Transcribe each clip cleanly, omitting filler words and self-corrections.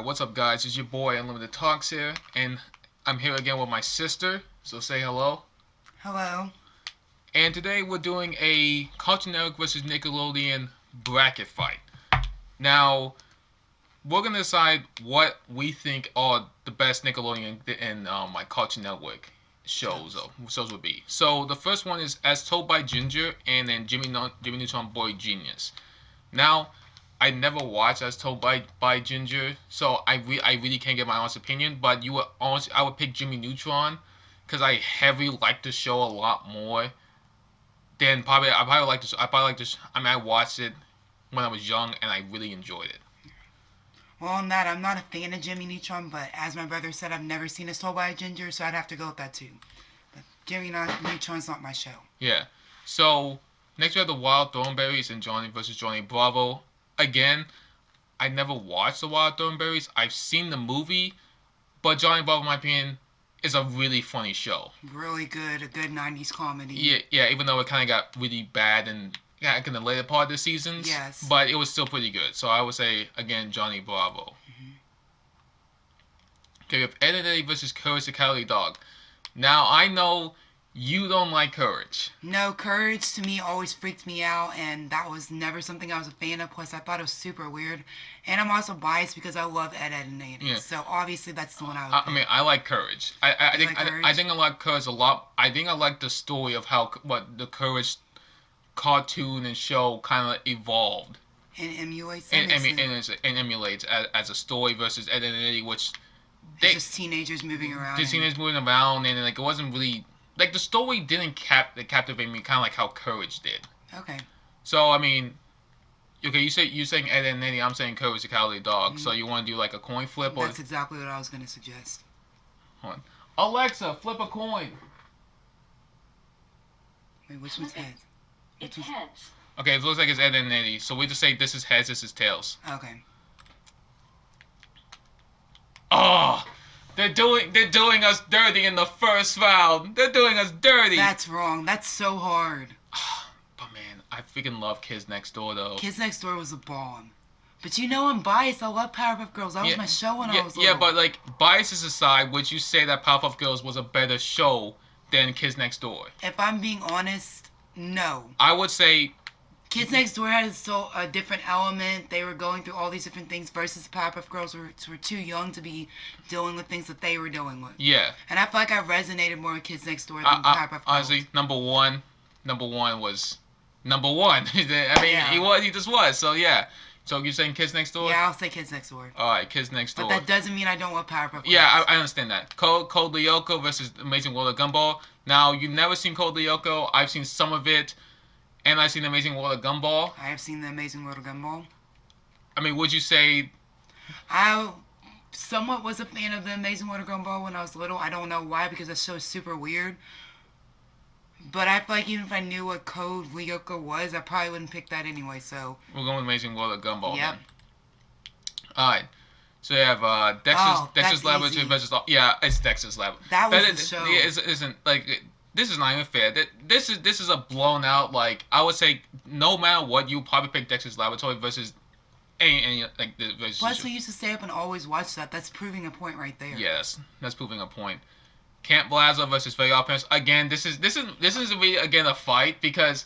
Alright, what's up guys? It's your boy Unlimited Talks here, and I'm here again with my sister, so say hello. Hello. And today we're doing a Cartoon Network versus Nickelodeon bracket fight. Now, we're going to decide what we think are the best Nickelodeon and my Cartoon Network shows would be. So the first one is As Told by Ginger, and then Jimmy Neutron Boy Genius. Now, I never watched As Told by Ginger, so I really can't give my honest opinion. But I would pick Jimmy Neutron because I heavily like the show a lot more than I probably like this. I mean, I watched it when I was young and I really enjoyed it. Well, on that, I'm not a fan of Jimmy Neutron, but as my brother said, I've never seen As Told by a Ginger, so I'd have to go with that too. But Jimmy Neutron's not my show. Yeah. So next we have the Wild Thornberrys and Johnny versus Johnny Bravo. Again, I never watched the Wild Thornberrys. I've seen the movie, but Johnny Bravo, in my opinion, is a really funny show. Really good, a good 90s comedy. Yeah. Even though it kind of got really bad in the later part of the seasons. Yes. But it was still pretty good. So I would say again Johnny Bravo. Mm-hmm. Okay, we have Ed and Eddie versus Courage the Cowardly Dog. Now I know you don't like Courage. No, Courage to me always freaked me out, and that was never something I was a fan of. Plus, I thought it was super weird. And I'm also biased because I love Ed, and Eddie. Yeah. So obviously that's the one I would pick. I mean, I like Courage. I think I like Courage a lot. I think I like the story of what the Courage cartoon and show kind of evolved. And emulates and emulates as a story versus Ed and Eddie, which just teenagers moving around. Just teenagers moving around, and like it wasn't really. Like, the story didn't captivate me kind of like how Courage did. Okay. So, I mean, okay, you're saying Ed and Eddie, I'm saying Courage the Cowardly Dog. Mm-hmm. So you want to do like a coin flip? That's exactly what I was going to suggest. Hold on. Alexa, flip a coin. Wait, which one's heads? It's heads. Okay, it looks like it's Ed and Eddie. So we just say this is heads, this is tails. Okay. Oh! They're doing us dirty in the first round. They're doing us dirty. That's wrong. That's so hard. But man, I freaking love Kids Next Door though. Kids Next Door was a bomb. But you know I'm biased. I love Powerpuff Girls. That was my show when I was little. Yeah, but like biases aside, would you say that Powerpuff Girls was a better show than Kids Next Door? If I'm being honest, no. I would say Kids Next Door had a different element. They were going through all these different things versus Powerpuff Girls were too young to be dealing with things that they were dealing with. Yeah. And I feel like I resonated more with Kids Next Door than Powerpuff Girls. Honestly, number one was number one. I mean, he just was. So yeah. So you're saying Kids Next Door? Yeah, I'll say Kids Next Door. All right, Kids Next Door. But that doesn't mean I don't love Powerpuff Girls. Yeah, I understand that. Code Lyoko versus Amazing World of Gumball. Now, you've never seen Code Lyoko. I've seen some of it. And I've seen The Amazing World of Gumball. I have seen The Amazing World of Gumball. I mean, would you say... I somewhat was a fan of The Amazing World of Gumball when I was little. I don't know why, because that show is super weird. But I feel like even if I knew what Code Lyoko was, I probably wouldn't pick that anyway, so... We're going with Amazing World of Gumball, yep. Then. Alright. So you have Dexter's Laboratory versus... Yeah, it's Dexter's Lab. That was the show. It isn't, like... This is not even fair. This is a blown out, like, I would say, no matter what, you probably pick Dexter's Laboratory versus any like the versus. Plus, we used to stay up and always watch that. That's proving a point right there. Yes, that's proving a point. Camp Blazo versus Very Odd Parents. Again, this is really again a fight because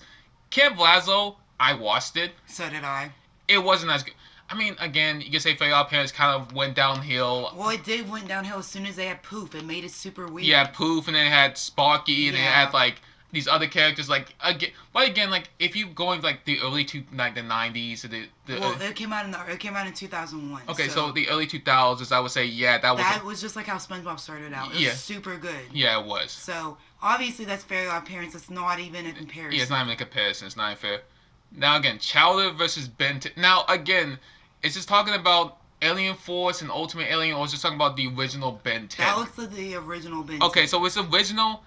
Camp Blazo, I watched it. So did I. It wasn't as good. I mean, again, you can say Very Odd Parents kind of went downhill. Well, it did went downhill as soon as they had Poof. It made it super weird. Yeah, Poof, and then it had Sparky, and then it had, like, these other characters, like, again, but again, like, if you go into, like, the early, the 90s, well, it came out in 2001. Okay, so the early 2000s, I would say, yeah, that was just like how SpongeBob started out. It was super good. Yeah, it was. So, obviously, that's Very Odd Parents. It's not even a comparison. Yeah, it's not even a comparison. It's not even fair. Now, again, Chowder versus Ben 10. Now, again... Is this talking about Alien Force and Ultimate Alien, or is this talking about the original Ben 10? That looks like the original Ben 10. Okay, so it's original.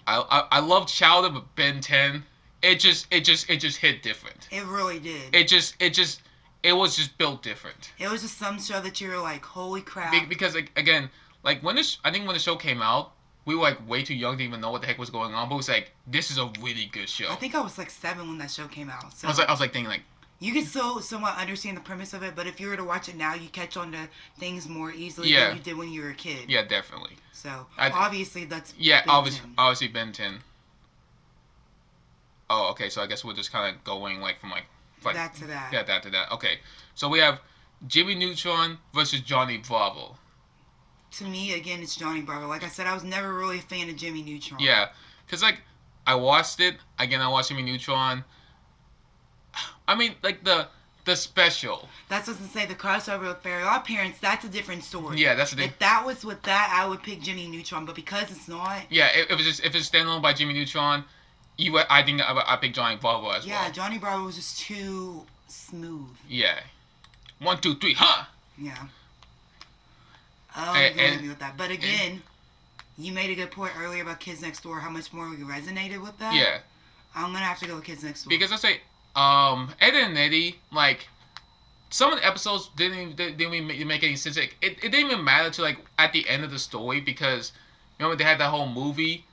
I love Chowder, but Ben 10, it just hit different. It really did. It was just built different. It was just some show that you were like, holy crap. Because again, like I think when the show came out, we were like way too young to even know what the heck was going on. But it was like, this is a really good show. I think I was like 7 when that show came out. So I was like thinking like. You can still somewhat understand the premise of it, but if you were to watch it now, you catch on to things more easily Yeah. than you did when you were a kid. Yeah, definitely. So I, obviously that's yeah, Ben 10. obviously Ben 10. Oh, okay. So I guess we're just kind of going like from like That to that. yeah, that to that. Okay. So we have Jimmy Neutron versus Johnny Bravo. To me, again, it's Johnny Bravo. Like I said, I was never really a fan of Jimmy Neutron. Yeah, cause like I watched it again. I watched Jimmy Neutron. I mean, like the special. That's what I say. The crossover with Fairy Odd Parents, that's a different story. Yeah, that's the thing. If that was with that, I would pick Jimmy Neutron. But because it's not. Yeah, it was just if it's standalone by Jimmy Neutron, I think I pick Johnny Bravo as well. Yeah, Johnny Bravo was just too smooth. Yeah, 1, 2, 3, huh? Yeah. I agree with you with that. But again, you made a good point earlier about Kids Next Door. How much more we resonated with that. Yeah. I'm gonna have to go with Kids Next Door. Because I say, Ed and Eddie, like some of the episodes didn't even make any sense. Like, it didn't even matter to like at the end of the story because remember they had that whole movie.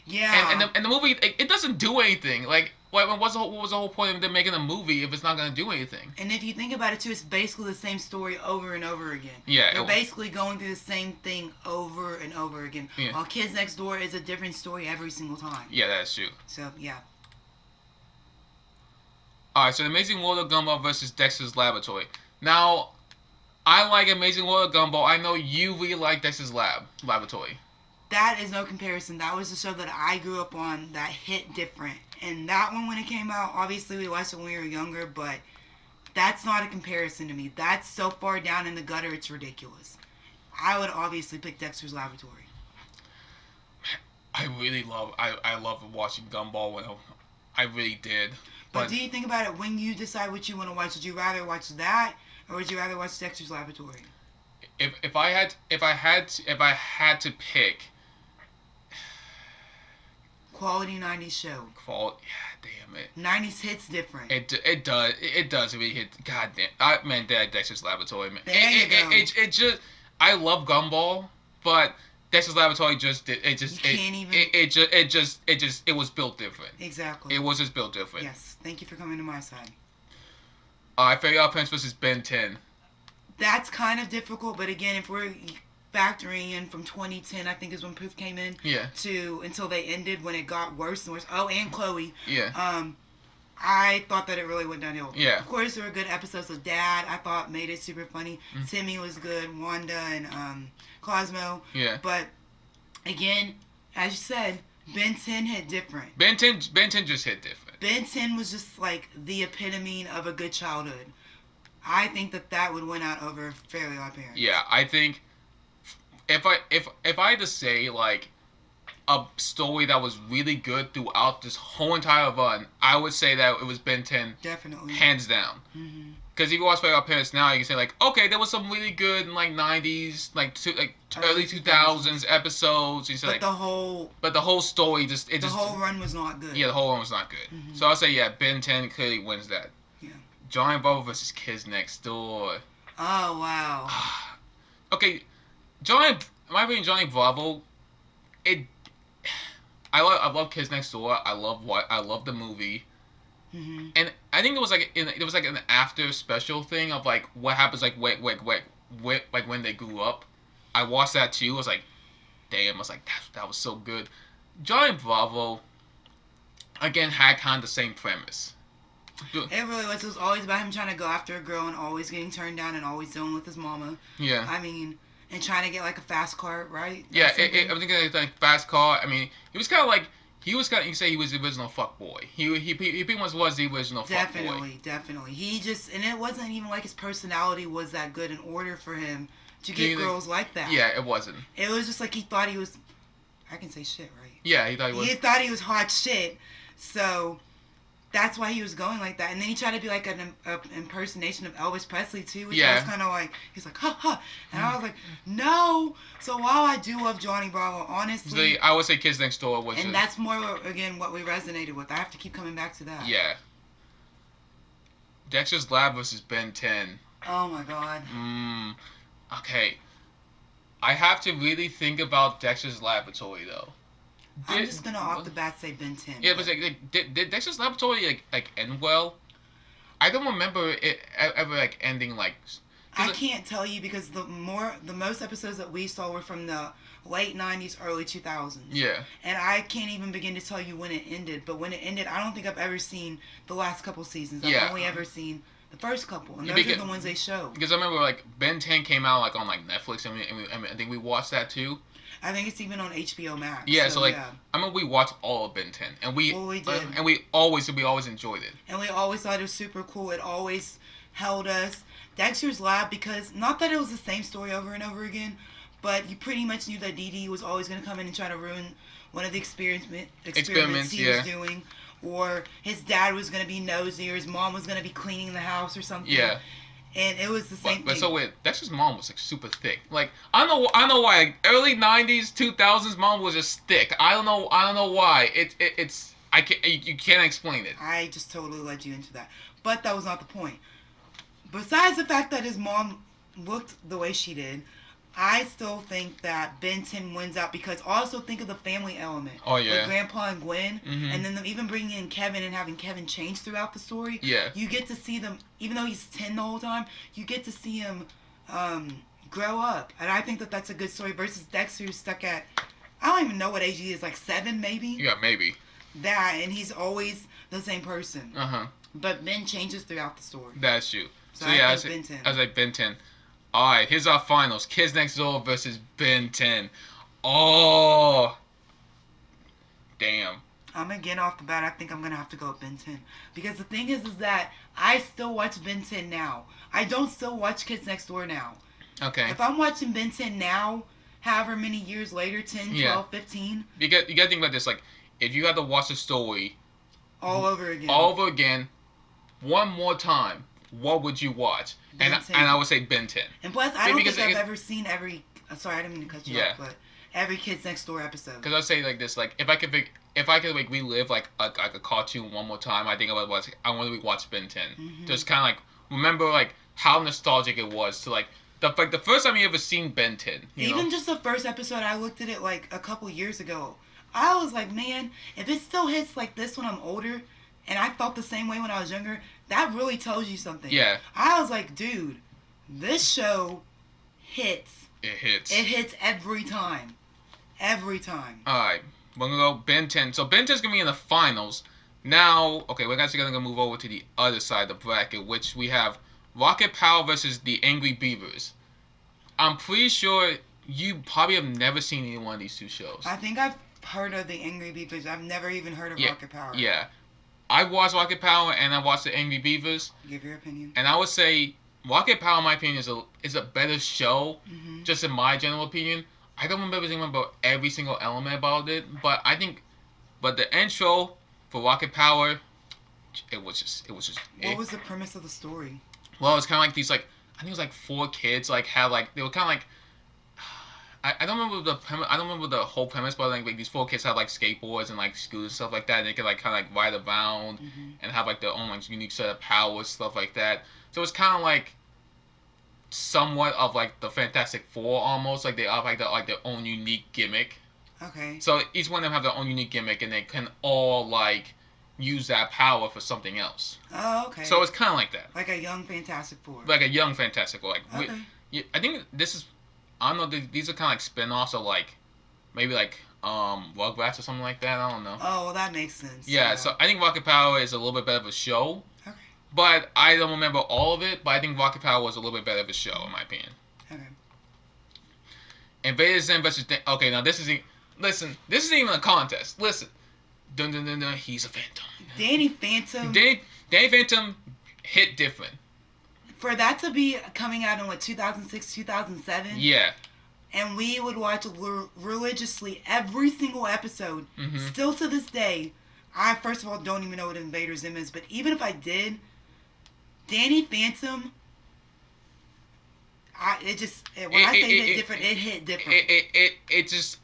Yeah. And the movie it doesn't do anything. Like what was the whole point of them making a movie if it's not gonna do anything? And if you think about it too, it's basically the same story over and over again. Yeah. They're basically going through the same thing over and over again. Yeah. While Kids Next Door is a different story every single time. Yeah, that's true. So yeah. Alright, so Amazing World of Gumball versus Dexter's Laboratory. Now, I like Amazing World of Gumball. I know you really like Dexter's Laboratory. That is no comparison. That was the show that I grew up on that hit different. And that one, when it came out, obviously we watched it when we were younger, but that's not a comparison to me. That's so far down in the gutter, it's ridiculous. I would obviously pick Dexter's Laboratory. I love watching Gumball when I really did. But do you think about it when you decide what you want to watch? Would you rather watch that or would you rather watch Dexter's Laboratory? If I had to pick quality 90s show. Yeah, damn it. 90s hits different. It does really hit. God damn, man, Dexter's Laboratory, man. There you go. It just I love Gumball, but Dexter's Laboratory just did it just you can't even. It was built different. Exactly. It was just built different. Yes. Thank you for coming to my side. Fairy Odd Parents versus Ben 10. That's kind of difficult, but again, if we're factoring in from 2010, I think is when Proof came in. Yeah. To until they ended when it got worse and worse. Oh, and Chloe. Yeah. I thought that it really went downhill. Yeah. Of course, there were good episodes of Dad. I thought made it super funny. Mm-hmm. Timmy was good. Wanda and Cosmo. Yeah. But again, as you said, Ben 10 hit different. Ben 10 just hit different. Ben 10 was just like the epitome of a good childhood. I think that would win out over Fairly Odd Parents. Yeah, I think if I had to say like a story that was really good throughout this whole entire run, I would say that it was Ben 10. Definitely. Hands down. Mm-hmm. Because if you watch Fairly Odd Parents now, you can say like, okay, there was some really good in like 90s, early 2000s episodes. You say, but the whole story the whole run was not good. Yeah, the whole run was not good. Mm-hmm. So I'll say yeah, Ben 10 clearly wins that. Yeah. Johnny Bravo versus Kids Next Door. Oh wow. Okay, my opinion, Johnny Bravo. I love Kids Next Door. I love the movie. Mm-hmm. And I think it was like an after special thing of like what happens like when they grew up. I watched that too. I was like, damn. I was like that was so good. Johnny Bravo again had kind of the same premise. It really was. It was always about him trying to go after a girl and always getting turned down and always dealing with his mama. Yeah. I mean, and trying to get like a fast car, right? Yeah, I'm thinking like fast car. I mean, he was kind of like. You can say he was the original fuckboy. He pretty much was the original fuckboy. Definitely. And it wasn't even like his personality was that good in order for him to get girls like that. Yeah, it wasn't. It was just like he thought he was, I can say shit, right? Yeah, he thought he was. He thought he was hot shit, so that's why he was going like that. And then he tried to be like an impersonation of Elvis Presley too, which I was kind of like, he's like, ha ha. And I was like, no. So while I do love Johnny Bravo, honestly. I would say Kids Next Door was. And that's more, again, what we resonated with. I have to keep coming back to that. Yeah. Dexter's Lab versus Ben 10. Oh my god. Okay. I have to really think about Dexter's Laboratory though. I'm just gonna off the bat say Ben 10. Yeah, but did Dexter's Laboratory like end well? I don't remember it ever like ending like. I can't tell you because the most episodes that we saw were from the late 90s, early 2000s. Yeah. And I can't even begin to tell you when it ended. But when it ended, I don't think I've ever seen the last couple seasons. I've only ever seen the first couple, and those are the ones they show. Because I remember like Ben 10 came out like on like Netflix, and I think we watched that too. I think it's even on HBO Max. Yeah, so like I remember we watched all of Ben 10, and we did. And we always enjoyed it. And we always thought it was super cool. It always held us. Dexter's Lab, because not that it was the same story over and over again, but you pretty much knew that Dee Dee was always going to come in and try to ruin one of the experiments he was doing, or his dad was going to be nosy, or his mom was going to be cleaning the house or something. Yeah. And it was the same thing. But so wait, Dexter's mom was like super thick. Like I don't know why. Like, early '90s, 2000s, mom was just thick. I don't know why. It's I can't you can't explain it. I just totally led you into that, but that was not the point. Besides the fact that his mom looked the way she did, I still think that Ben 10 wins out because also think of the family element. Oh, yeah. With Grandpa and Gwen, mm-hmm. and then them even bringing in Kevin and having Kevin change throughout the story. Yeah. You get to see them, even though he's 10 the whole time, you get to see him grow up. And I think that that's a good story versus Dexter who's stuck at, I don't even know what age he is, like 7 maybe? Yeah, maybe. That, and he's always the same person. Uh-huh. But Ben changes throughout the story. That's true. So yeah, I was like Ben 10. Alright, here's our finals. Kids Next Door versus Ben 10. Oh. Damn. Again off the bat, I think I'm going to have to go with Ben 10. Because the thing is that I still watch Ben 10 now. I don't still watch Kids Next Door now. Okay. If I'm watching Ben 10 now, however many years later, 10, 12, 15. You got to think about this. Like, if you had to watch the story all over again, one more time, what would you watch? And I would say Ben 10. And plus, I don't think I've ever seen every. Sorry, I didn't mean to cut you off, but every Kids Next Door episode. Because I'd say like this, like if I could like relive like a cartoon one more time, I think I would watch. I want to rewatch Ben 10. Mm-hmm. Just kind of like remember like how nostalgic it was to like the first time you ever seen Ben 10. Even just the first episode, I looked at it like a couple years ago. I was like, man, if it still hits like this when I'm older, and I felt the same way when I was younger, that really tells you something. Yeah. I was like, dude, this show hits. It hits. It hits every time. Every time. Alright, we're going to go Ben 10. So Ben 10's going to be in the finals. Now, okay, we're actually going to move over to the other side of the bracket, which we have Rocket Power versus the Angry Beavers. I'm pretty sure you probably have never seen any one of these two shows. I think I've heard of the Angry Beavers. I've never even heard of Rocket Power. Yeah. I watched Rocket Power and I watched the Angry Beavers. Give your opinion. And I would say Rocket Power, in my opinion, is a better show. Mm-hmm. Just in my general opinion. I don't remember every single element about it, but the intro for Rocket Power, it was just. What was the premise of the story? Well, it's kind of like these I think it was like 4 kids they were kind of like. I don't remember the premise. I don't remember the whole premise, but like these 4 kids have like skateboards and like scooters and stuff like that. And they could like kind of like ride around and have like their own like unique set of powers, stuff like that. So it's kind of like somewhat of like the Fantastic Four almost. Like they have like their own unique gimmick. Okay. So each one of them have their own unique gimmick, and they can all like use that power for something else. Oh, okay. So it's kind of like that. Like a young Fantastic Four. Like a young Fantastic Four. Like okay. I think this is. I don't know. These are kind of like spin-offs of like, maybe like Rugrats or something like that. I don't know. Oh, well, that makes sense. Yeah. So I think Rocket Power is a little bit better of a show. Okay. But I don't remember all of it. But I think Rocket Power was a little bit better of a show in my opinion. Okay. Invader Zim versus. Okay, now this isn't. Listen, this isn't even a contest. Listen. Dun dun dun dun. He's a phantom. Danny Phantom. Danny Phantom hit different. For that to be coming out in 2006, 2007. Yeah. And we would watch religiously every single episode. Mm-hmm. Still to this day, I first of all don't even know what Invader Zim is, but even if I did, Danny Phantom, when I say hit different, it hit different. It just,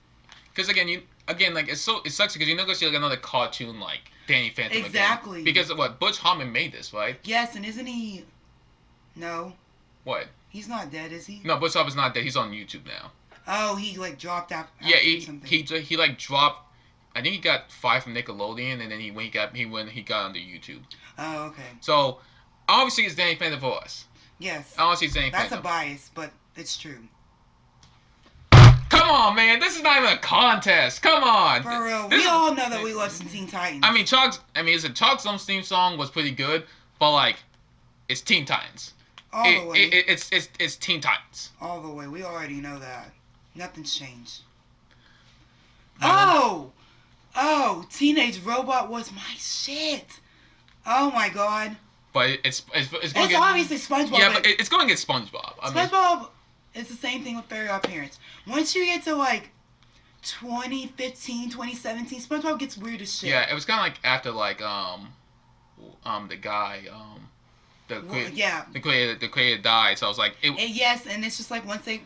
because again like it sucks because you're not gonna see like another cartoon like Danny Phantom exactly again. Because what Butch Hartman made this, right? Yes, and isn't he? No. What? He's not dead, is he? No, Butch Hartman's not dead. He's on YouTube now. Oh, he like dropped out. Yeah, he like dropped. I think he got fired from Nickelodeon, and then he got onto YouTube. Oh, okay. So, Obviously, it's Danny Phantom for us. Yes. Obviously, it's Danny That's Phantom. a bias, but it's true. Come on, man. This is not even a contest. Come on. For real. We all know that we love some Teen Titans. I mean, Chalk's own theme song was pretty good, but like, it's Teen Titans. All the way. It's Teen Titans. All the way. We already know that. Nothing's changed. Oh! Teenage Robot was my shit. Oh my god. But it's going It's to get... obviously SpongeBob. Yeah, but it's going to get SpongeBob. SpongeBob is the same thing with Fairy Odd Parents. Once you get to like 2015, 2017, SpongeBob gets weird as shit. Yeah, it was kind of like after like the guy the creator died. So I was like, yes, and it's just like once they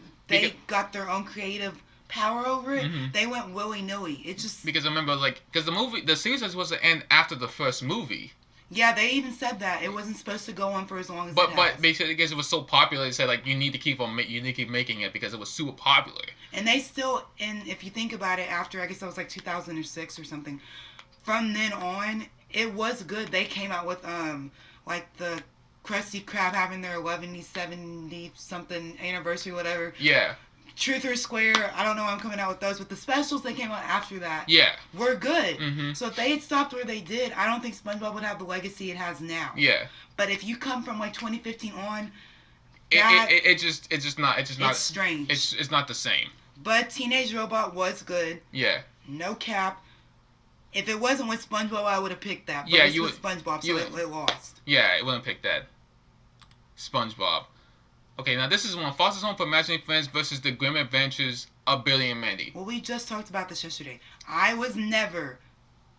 got their own creative power over it, they went willy nilly. It just because I remember like because the series was supposed to end after the first movie. Yeah, they even said that it wasn't supposed to go on for as long as. But basically, because it was so popular, they said like you need to keep making it because it was super popular. And they still, and if you think about it, after I guess that was like 2006 or something, from then on it was good. They came out with like the Krusty Krab having their 70 something anniversary, whatever. Yeah. Truth or Square, I don't know why I'm coming out with those, but the specials that came out after that were good. So if they had stopped where they did, I don't think SpongeBob would have the legacy it has now. Yeah. But if you come from like 2015 on, it's strange. It's not the same. But Teenage Robot was good. Yeah. No cap. If it wasn't with SpongeBob, I would have picked that. But it's with SpongeBob, so it lost. Yeah, it wouldn't pick that. SpongeBob. Okay, now this is one. Foster's Home for Imaginary Friends versus The Grim Adventures of Billy and Mandy. Well, we just talked about this yesterday. I was never,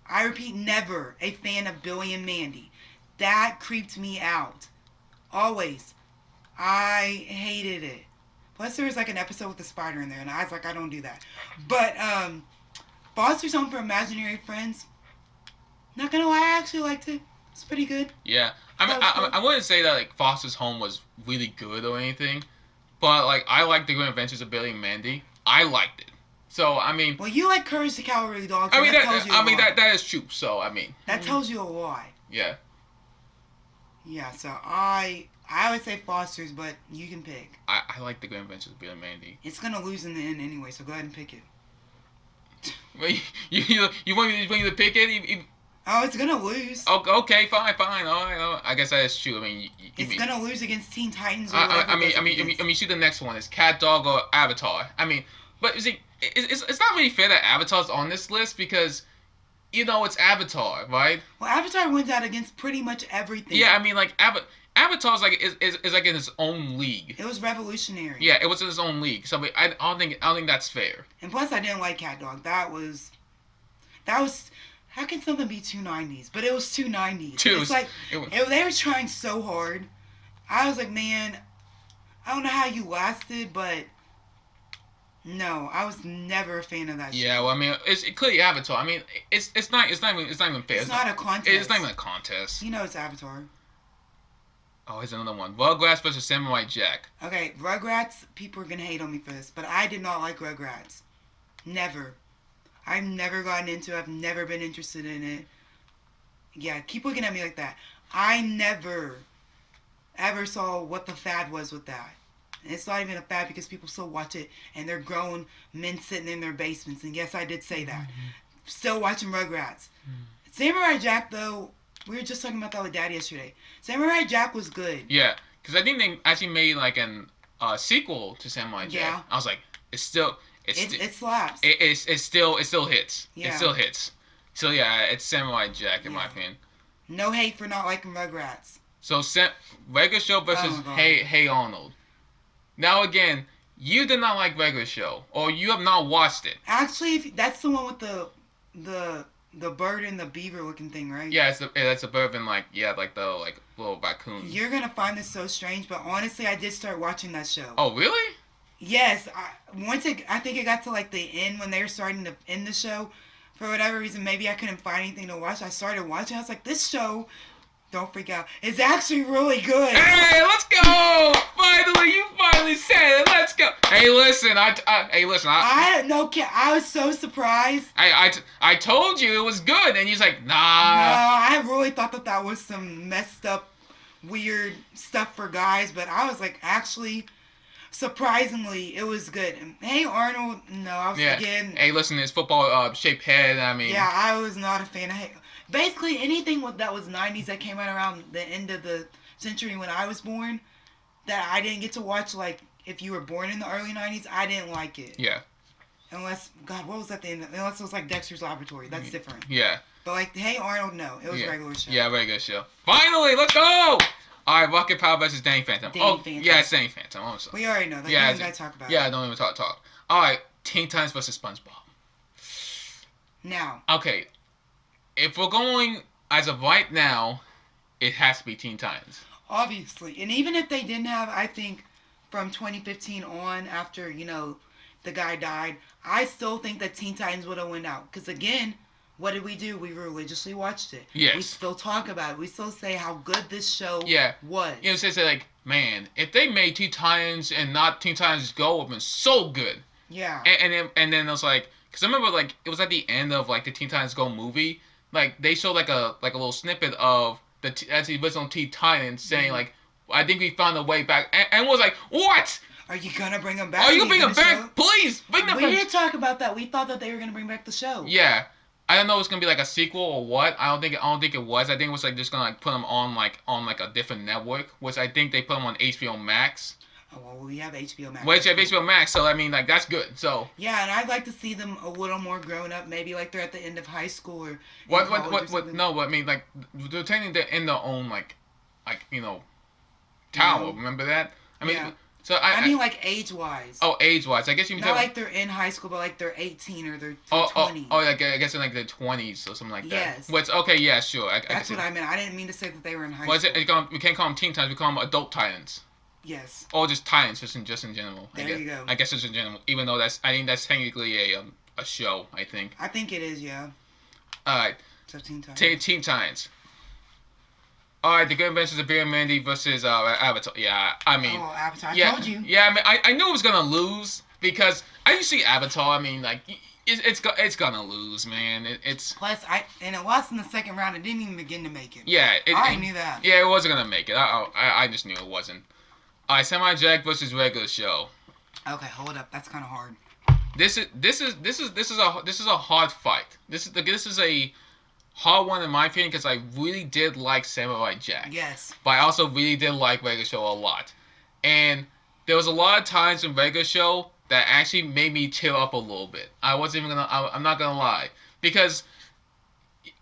I repeat, never a fan of Billy and Mandy. That creeped me out. Always. I hated it. Plus, there was like an episode with a spider in there, and I was like, I don't do that. But Foster's Home for Imaginary Friends, not gonna lie, I actually liked it. It's pretty good. Yeah. I wouldn't say that like Foster's Home was really good or anything, but like I liked The Grim Adventures of Billy and Mandy. I liked it. So I mean. Well, you like Courage the Cowardly Dog. So that is true. So I mean. That tells you a lot. Yeah. Yeah. So I would say Foster's, but you can pick. I like The Grim Adventures of Billy and Mandy. It's gonna lose in the end anyway, so go ahead and pick it. Wait, you want me to pick it? Oh, it's gonna lose. Okay, fine. All right. I guess that is true. I mean, it's gonna lose against Teen Titans. Or I mean, see the next one is Cat Dog or Avatar. I mean, but you see, it's not really fair that Avatar's on this list because, it's Avatar, right? Well, Avatar wins out against pretty much everything. Yeah, I mean, like Avatar's like is like in its own league. It was revolutionary. Yeah, it was in its own league. So I don't think that's fair. And plus, I didn't like Cat Dog. That was. How can something be 290s? But it was 290s. It's like they were trying so hard. I was like, man, I don't know how you lasted, but no, I was never a fan of that. Yeah, well, I mean, it's clearly Avatar. I mean, it's not even fair. It's not a contest. It's not even a contest. It's Avatar. Oh, here's another one. Rugrats versus Samurai Jack. Okay, Rugrats. People are gonna hate on me for this, but I did not like Rugrats. Never. I've never gotten into it. I've never been interested in it. Yeah, keep looking at me like that. I never, ever saw what the fad was with that. And it's not even a fad because people still watch it and they're grown men sitting in their basements. And yes, I did say that. Still watching Rugrats. Samurai Jack, though, we were just talking about that with Daddy yesterday. Samurai Jack was good. Yeah, because I think they actually made like an sequel to Samurai Jack. Yeah. I was like, it slaps. It still hits. Yeah. It still hits. So yeah, it's Samurai Jack in my opinion. No hate for not liking Rugrats. So Regular Show versus Hey Arnold. Now again, you did not like Regular Show, or you have not watched it. Actually, that's the one with the bird and the beaver looking thing, right? Yeah, it's a bird and like the little raccoon. You're gonna find this so strange, but honestly, I did start watching that show. Oh really? Yes, I think it got to like the end when they were starting to end the show. For whatever reason, maybe I couldn't find anything to watch. I started watching. I was like, this show, don't freak out, is actually really good. Hey, let's go! Finally, you finally said it. Let's go. Hey, listen, I was so surprised. I told you it was good, and he's like, nah. No, I really thought that was some messed up weird stuff for guys, but I was like, actually, surprisingly, it was good. And Hey Arnold, no, I was Yeah. again. Hey, listen, his football shaped head. I mean. Yeah, I was not a fan of basically anything that was 90s that came out around the end of the century when I was born that I didn't get to watch. Like if you were born in the early 90s, I didn't like it. Yeah. Unless God, what was that thing? Unless it was like Dexter's Laboratory, that's different. Yeah. But like Hey Arnold, no, it was Yeah. a regular show. Yeah, regular show. Finally, let's go. All right, Rocket Power versus Danny Phantom. Phantom. Yeah, it's Danny Phantom. I'm sorry. We already know that. Yeah, We gotta talk about yeah, it. don't even talk. All right, Teen Titans versus SpongeBob. Now. Okay, if we're going as of right now, it has to be Teen Titans. Obviously, and even if they didn't have, I think from 2015 on, after the guy died, I still think that Teen Titans would have went out. Because again, what did we do? We religiously watched it. Yes. We still talk about it. We still say how good this show was. You know, it's like, man, if they made Teen Titans and not Teen Titans Go, it would have been so good. Yeah. And then it was like, because I remember like it was at the end of like the Teen Titans Go movie, like they showed like a little snippet of the original Teen Titans saying like, I think we found a way back, and was like, what? Are you gonna bring them back? Are you gonna bring them back? Please bring them back. We didn't talk about that. We thought that they were gonna bring back the show. Yeah. I don't know if it's gonna be like a sequel or what. I don't think it was. I think it was like just gonna like put them on a different network, which I think they put them on HBO Max. Oh well, we have HBO Max. Which have HBO Max, so I mean like that's good. So yeah, and I'd like to see them a little more grown up. Maybe like they're at the end of high school or what? No, I mean like they're technically they're in their own like tower. No. Remember that? I mean. Yeah. So I mean, like age-wise. Oh, age-wise, I guess you can not like they're in high school, but like they're 18 or they're 20. Like I guess in like their 20s or something like that. Yes. What's okay? Yeah, sure. That's what I meant. I didn't mean to say that they were in high school. school. We can't call them Teen Titans. We call them Adult Titans. Yes. Or just Titans, just in general. There you go. I guess just in general, even though I think that's technically a show. I think. I think it is. Yeah. All right. So Teen Titans. Teen Titans. All right, The Good Adventures of Bear and Mandy versus Avatar. Yeah, I mean. Oh, Avatar! I told you. Yeah, I mean, I knew it was gonna lose because I used to see Avatar. I mean, like, it's gonna lose, man. It's. Plus, it lost in the second round. It didn't even begin to make it. Yeah, I knew that. Yeah, it wasn't gonna make it. I just knew it wasn't. All right, Samurai Jack versus regular show. Okay, hold up. That's kind of hard. This is a hard fight. This is a hard one in my opinion because I really did like Samurai Jack. Yes. But I also really did like regular show a lot, and there was a lot of times in regular show that actually made me tear up a little bit. I'm not gonna lie because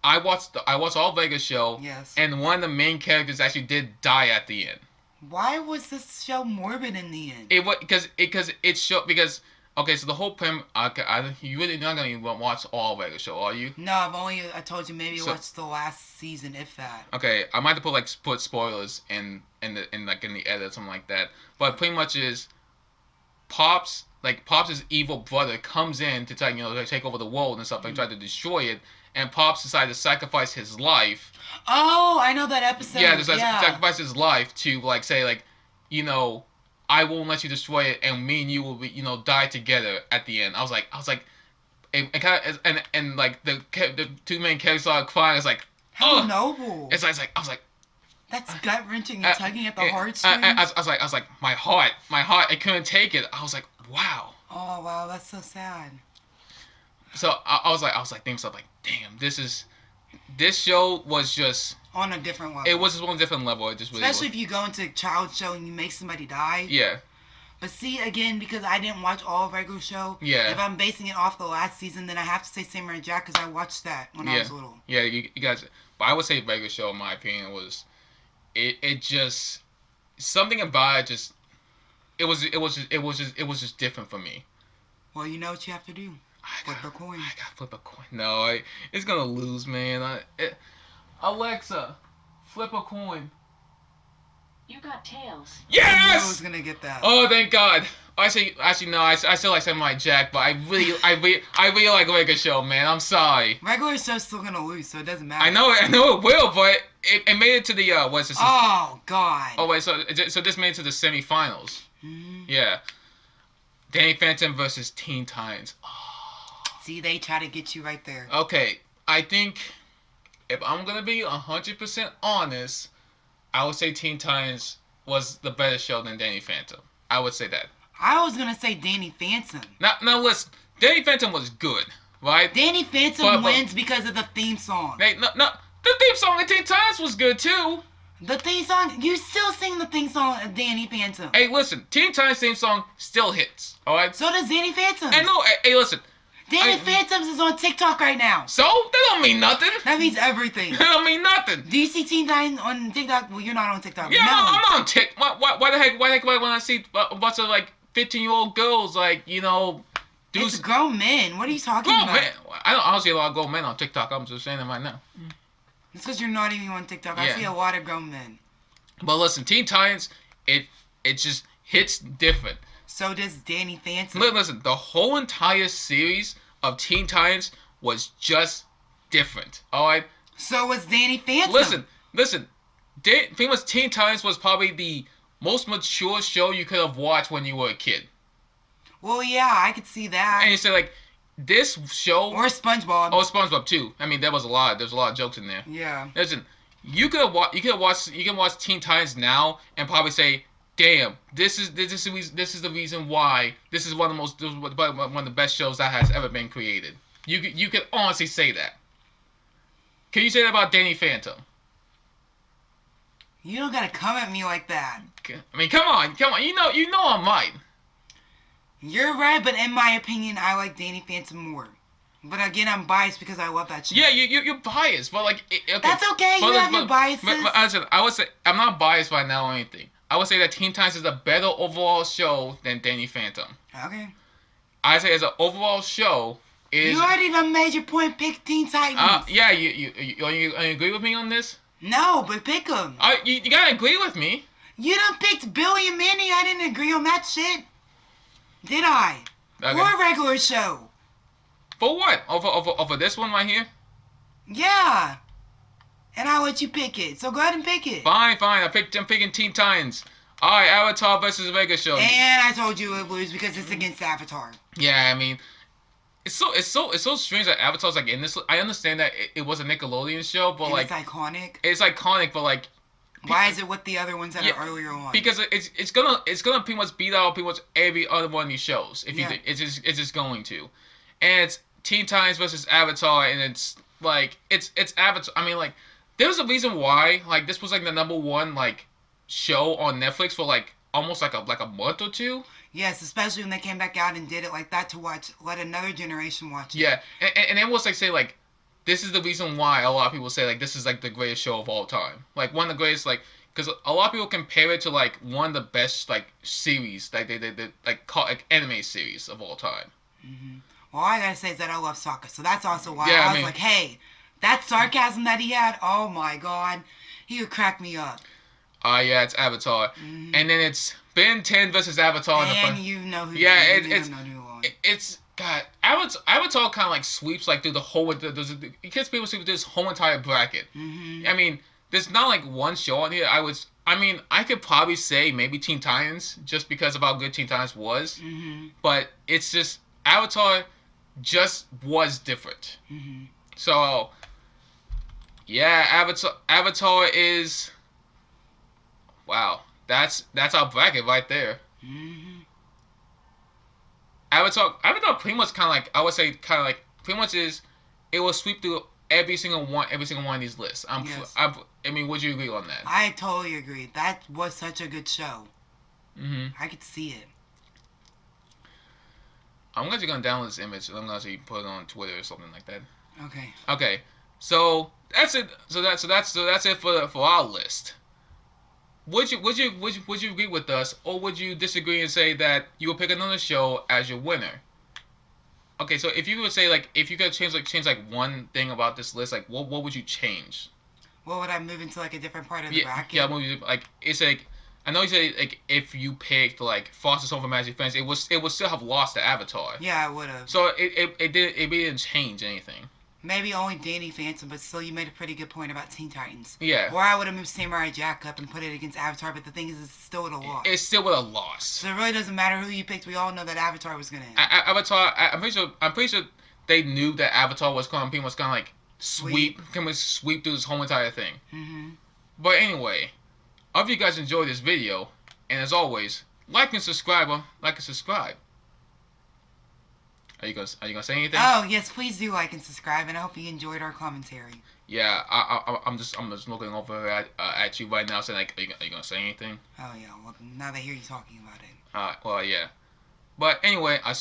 I watched all Vegas show. Yes. And one of the main characters actually did die at the end. Why was this show morbid in the end? It was because okay, so the whole premise. Okay, you really not gonna even watch all Vegas show, are you? No, I told you maybe watch the last season, if that. Okay, I might have to put spoilers in the edit or something like that. But pretty much is Pops' evil brother comes in to try to take over the world and stuff, try to destroy it, and Pops decided to sacrifice his life. Oh, I know that episode. Yeah, sacrifice his life to say I won't let you destroy it, and me and you will be die together at the end. I was like, and the two main characters started crying. It's like, how noble. It's like I was like. That's gut wrenching and tugging at the heartstrings. I was like, my heart, I couldn't take it. I was like, wow. Oh wow, that's so sad. So I was like, thinking stuff like, damn, this show was just on a different level. It was just on a different level. It just really especially if you go into a child show and you make somebody die. Yeah. But see, again, because I didn't watch all of regular show. Yeah. If I'm basing it off the last season, then I have to say Samurai Jack because I watched that when I was little. Yeah, you guys. But I would say regular show, in my opinion, was. It just something about it just it was just different for me. Well, you know what you have to do. Flip a coin. I got flip a coin. No, it's gonna lose, man. Alexa, flip a coin. You got tails. Yes! I knew I was gonna get that. Oh, thank God. Actually, no. I still like Samurai Jack, but I really like regular show, man. I'm sorry. Regular show's still gonna lose, so it doesn't matter. I know it will, but it made it to the what's this? Oh God. Oh wait, so this made it to the semifinals. Mm-hmm. Yeah. Danny Phantom versus Teen Titans. Oh. See, they try to get you right there. Okay, I think if I'm gonna be 100% honest, I would say Teen Titans was the better show than Danny Phantom. I would say that. I was gonna say Danny Phantom. Now listen, Danny Phantom was good, right? Danny Phantom wins because of the theme song. Hey, no, the theme song of Teen Titans was good too. The theme song, you still sing the theme song of Danny Phantom. Hey, listen, Teen Titans theme song still hits, all right? So does Danny Phantom. And no, hey, listen. Danny Phantoms is on TikTok right now. So that don't mean nothing. That means everything. That don't mean nothing. Do you see Teen Titans on TikTok? Well, you're not on TikTok. Yeah, no. I'm not on TikTok. Why the heck? When I see a bunch of like 15-year-old girls, like do It's grown men. What are you talking about? Man. I don't see a lot of grown men on TikTok. I'm just saying that right now. It's because you're not even on TikTok. Yeah. I see a lot of grown men. But listen, Teen Titans, it just hits different. So does Danny Phantom. Listen, the whole entire series of Teen Titans was just different. All right. So was Danny Phantom. Listen. Pretty much Teen Titans was probably the most mature show you could have watched when you were a kid. Well, yeah, I could see that. And you say like this show or SpongeBob. Oh, SpongeBob too. I mean, there's a lot of jokes in there. Yeah. Listen, you can watch Teen Titans now and probably say, "Damn, this is the reason why this is one of the best shows that has ever been created." You can honestly say that. Can you say that about Danny Phantom? You don't gotta come at me like that. I mean, come on. You know I'm right. You're right, but in my opinion, I like Danny Phantom more. But again, I'm biased because I love that show. Yeah, you're biased, but like okay. That's okay. You have your biases. But listen, I would say I'm not biased right now or anything. I would say that Teen Titans is a better overall show than Danny Phantom. Okay. I say as an overall show is. You already done made your point. Pick Teen Titans. Yeah. You agree with me on this? No, but pick them. You gotta agree with me. You done picked Billy and Mandy. I didn't agree on that shit. Did I? Okay. Or a regular show. For what? Over this one right here? Yeah. And I'll let you pick it. So go ahead and pick it. Fine. I'm picking Teen Titans. Alright, Avatar versus Vegas show. And I told you it would lose because it's against Avatar. Yeah, I mean, it's so strange that Avatar's like in this. I understand that it was a Nickelodeon show, but and like it's iconic. It's iconic, but like. Why is it with the other ones that are earlier on? Because it's gonna pretty much beat out pretty much every other one of these shows. It's just going to, and it's Teen Titans versus Avatar, and it's Avatar. I mean, like, there's a reason why like this was like the #1 like show on Netflix for like almost like a month or two. Yes, especially when they came back out and did it like that to let another generation watch it. Yeah, and it was like say like. This is the reason why a lot of people say like this is like the greatest show of all time. Like one of the greatest like because a lot of people compare it to like one of the best like series like they like anime series of all time. Mm-hmm. Well, all I gotta say is that I love Sokka, so that's also why I was like, hey, that sarcasm that he had, oh my god, he would crack me up. Yeah, it's Avatar, and then it's Ben 10 versus Avatar. And you know who? Yeah, it's. God, Avatar kind of like sweeps like through the whole. It gets people sweep through this whole entire bracket. Mm-hmm. I mean, there's not like one show on here. I could probably say maybe Teen Titans just because of how good Teen Titans was. Mm-hmm. But it's just Avatar just was different. Mm-hmm. So yeah, Avatar is. Wow, that's our bracket right there. Mm-hmm. Avatar pretty much kind of like I would say kind of like pretty much it will sweep through every single one of these lists. Yes. I mean, would you agree on that? I totally agree. That was such a good show. Mm-hmm. I could see it. I'm actually gonna download this image and I'm gonna actually put it on Twitter or something like that. Okay. Okay, so that's it. So that's it for our list. Would you agree with us, or would you disagree and say that you would pick another show as your winner? Okay, so if you would say like if you could change one thing about this list, like what would you change? What would I move into like a different part of the bracket? Yeah, like it's like I know you said like if you picked like Foster's Home for Magic Friends, it would still have lost to Avatar. Yeah, I would have. So it didn't change anything. Maybe only Danny Phantom, but still you made a pretty good point about Teen Titans. Yeah. Or I would have moved Samurai Jack up and put it against Avatar, but the thing is, it's still would have lost. It still would have lost. So it really doesn't matter who you picked. We all know that Avatar was gonna. Avatar. I'm pretty sure they knew that Avatar was going to pretty much kind of like sweep through this whole entire thing. Mm-hmm. But anyway, I hope you guys enjoyed this video, and as always, like and subscribe. Like and subscribe. Are you gonna say anything? Oh yes, please do like and subscribe, and I hope you enjoyed our commentary. Yeah, I'm just looking over at you right now, saying like, are you gonna say anything? Oh yeah, well now that I hear you talking about it. Well, yeah. But anyway, I